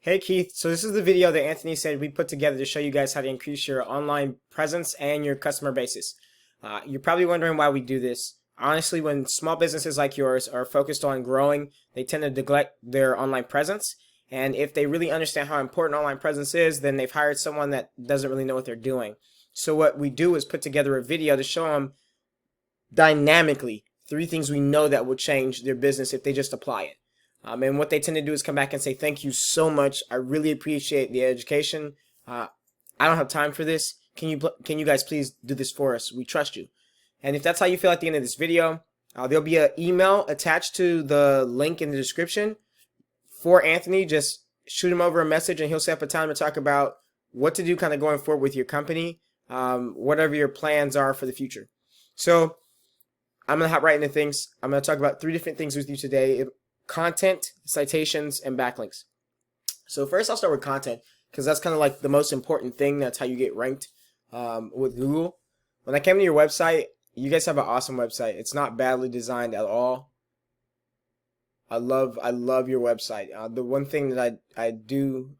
Hey Keith, so this is the video that Anthony said we put together to show you guys how to increase your online presence and your customer bases. You're probably wondering why we do this. Honestly, when small businesses like yours are focused on growing, they tend to neglect their online presence. And if they really understand how important online presence is, then they've hired someone that doesn't really know what they're doing. So what we do is put together a video to show them dynamically 3 things we know that will change their business if they just apply it. And what they tend to do is come back and say, thank you so much. I really appreciate the education. I don't have time for this. Can you guys please do this for us? We trust you. And if that's how you feel at the end of this video, there'll be an email attached to the link in the description for Anthony. Just shoot him over a message and he'll set up a time to talk about what to do kind of going forward with your company, whatever your plans are for the future. So I'm going to hop right into things. I'm going to talk about 3 different things with you today: content, citations, and backlinks. So first I'll start with content because that's kind of like the most important thing. That's how you get ranked with Google. When I came to your website, you guys have an awesome website. It's not badly designed at all. I love your website. The one thing that I do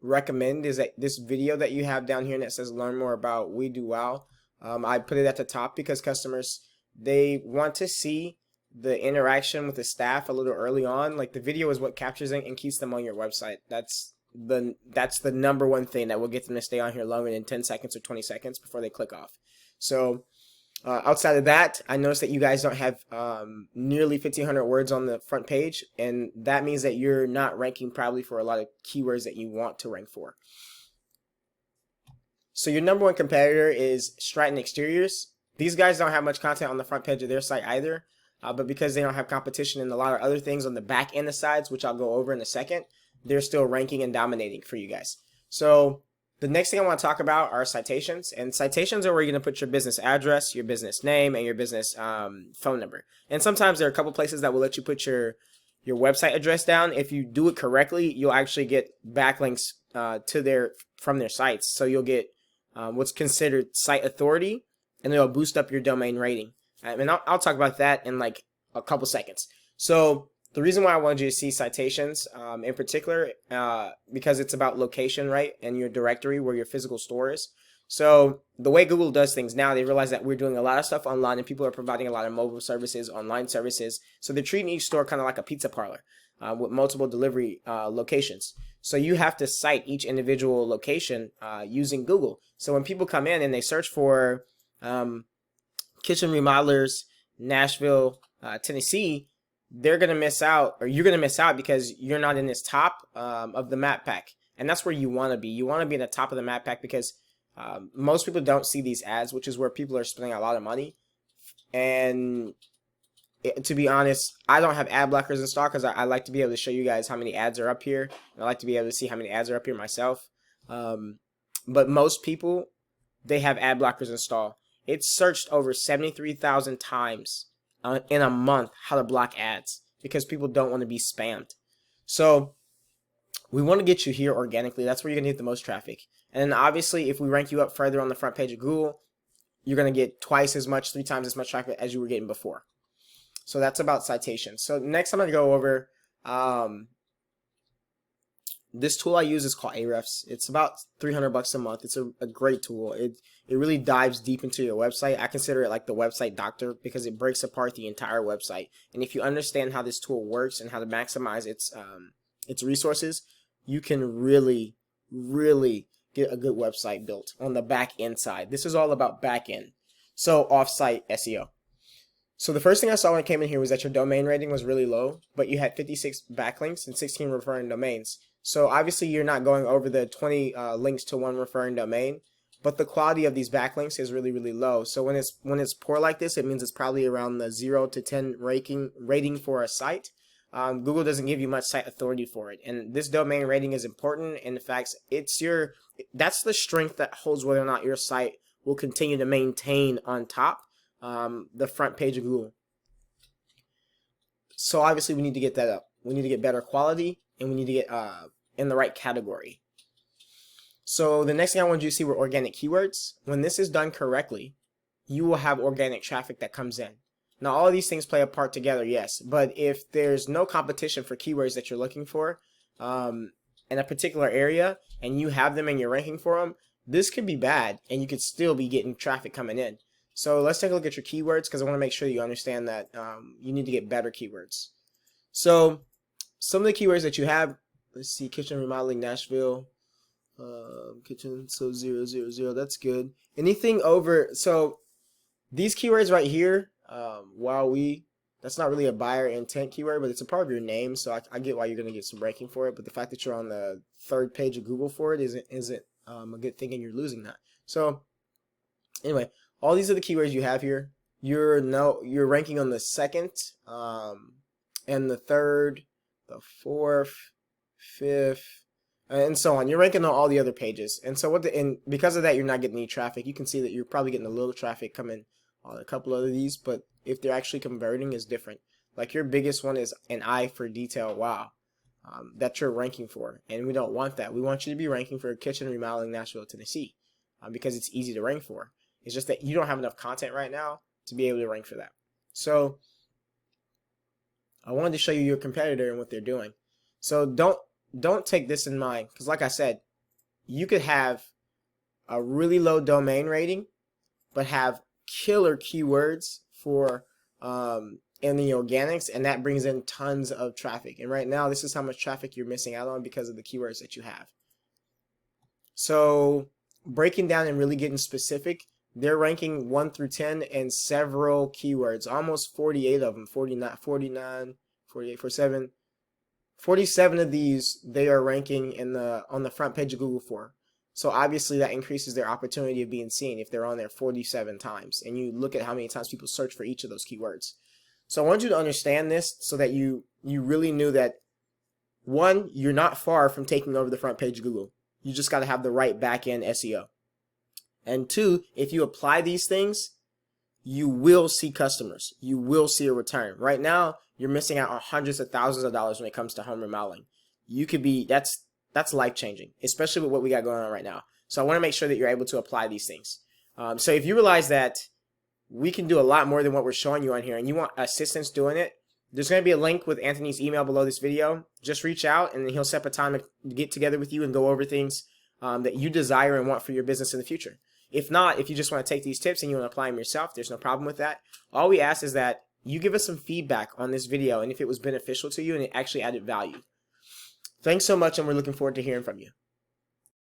recommend is that this video that you have down here that says learn more about We Do Wow. I put it at the top because customers, they want to see the interaction with the staff a little early on. Like, the video is what captures it and keeps them on your website. That's the number one thing that will get them to stay on here longer than 10 seconds or 20 seconds before they click off. So outside of that, I noticed that you guys don't have nearly 1,500 words on the front page, and that means that you're not ranking probably for a lot of keywords that you want to rank for. So your number one competitor is Stratton Exteriors. These guys don't have much content on the front page of their site either, but because they don't have competition in a lot of other things on the back and the sides, which I'll go over in a second, they're still ranking and dominating for you guys. So the next thing I want to talk about are citations. And citations are where you're going to put your business address, your business name, and your business phone number. And sometimes there are a couple places that will let you put your website address down. If you do it correctly, you'll actually get backlinks from their sites. So you'll get what's considered site authority, and it'll boost up your domain rating. And I'll talk about that in like a couple seconds. So the reason why I wanted you to see citations in particular, because it's about location, right, and your directory where your physical store is. So the way Google does things now, they realize that we're doing a lot of stuff online and people are providing a lot of mobile services, online services. So they're treating each store kind of like a pizza parlor with multiple delivery locations. So you have to cite each individual location using Google. So when people come in and they search for kitchen remodelers, Nashville, Tennessee, they're going to miss out, or you're going to miss out because you're not in this top of the map pack. And that's where you want to be. You want to be in the top of the map pack because most people don't see these ads, which is where people are spending a lot of money. And to be honest, I don't have ad blockers installed because I like to be able to show you guys how many ads are up here. I like to be able to see how many ads are up here myself. But most people, they have ad blockers installed. It's searched over 73,000 times in a month how to block ads because people don't want to be spammed. So we want to get you here organically. That's where you're going to get the most traffic. And then obviously, if we rank you up further on the front page of Google, you're going to get twice as much, 3 times as much traffic as you were getting before. So that's about citations. So next I'm going to go over this tool I use is called Ahrefs. It's about $300 a month. It's a great tool. It really dives deep into your website. I consider it like the website doctor because it breaks apart the entire website. And if you understand how this tool works and how to maximize its resources, you can really get a good website built on the back end side. This is all about back end. So off-site SEO. So the first thing I saw when I came in here was that your domain rating was really low, but you had 56 backlinks and 16 referring domains. So obviously you're not going over the 20 links to one referring domain, but the quality of these backlinks is really low. So when it's poor like this, it means it's probably around the 0 to 10 rating for a site. Google doesn't give you much site authority for it, and this domain rating is important. In fact, that's the strength that holds whether or not your site will continue to maintain on top the front page of Google. So obviously we need to get that up. We need to get better quality, and we need to get in the right category. So the next thing I want you to see were organic keywords. When this is done correctly, you will have organic traffic that comes in. Now all of these things play a part together, yes, but if there's no competition for keywords that you're looking for, and in a particular area and you have them and you're ranking for them, this could be bad and you could still be getting traffic coming in. So let's take a look at your keywords, because I want to make sure you understand that you need to get better keywords. So some of the keywords that you have, let's see, kitchen remodeling Nashville, kitchen, so 000, that's good. Anything over, so these keywords right here, that's not really a buyer intent keyword, but it's a part of your name, so I get why you're going to get some ranking for it, but the fact that you're on the 3rd page of Google for it isn't a good thing, and you're losing that. So anyway, all these are the keywords you have here. You're ranking on the 2nd, and the 3rd, the 4th, 5th, and so on. You're ranking on all the other pages, and so because of that, you're not getting any traffic. You can see that you're probably getting a little traffic coming on a couple of these, but if they're actually converting, is different. Like your biggest one is an eye for detail. Wow, that you're ranking for, and we don't want that. We want you to be ranking for kitchen remodeling Nashville, Tennessee, because it's easy to rank for. It's just that you don't have enough content right now to be able to rank for that. So I wanted to show you your competitor and what they're doing. So don't take this in mind, because like I said, you could have a really low domain rating but have killer keywords for in the organics, and that brings in tons of traffic. And right now, this is how much traffic you're missing out on because of the keywords that you have. So breaking down and really getting specific, they're ranking 1 through 10 in several keywords, almost 48 of them, 49, 49, 48, 47. 47 of these they are ranking on the front page of Google for. So obviously that increases their opportunity of being seen if they're on there 47 times. And you look at how many times people search for each of those keywords. So I want you to understand this so that you really knew that, one, you're not far from taking over the front page of Google. You just got to have the right back-end SEO. And two, if you apply these things, you will see customers. You will see a return. Right now, you're missing out on hundreds of thousands of dollars when it comes to home remodeling. You could be, that's life-changing, especially with what we got going on right now. So I want to make sure that you're able to apply these things. So if you realize that we can do a lot more than what we're showing you on here and you want assistance doing it, there's going to be a link with Anthony's email below this video. Just reach out and he'll set up a time to get together with you and go over things that you desire and want for your business in the future. If not, if you just want to take these tips and you want to apply them yourself, there's no problem with that. All we ask is that you give us some feedback on this video and if it was beneficial to you and it actually added value. Thanks so much, and we're looking forward to hearing from you.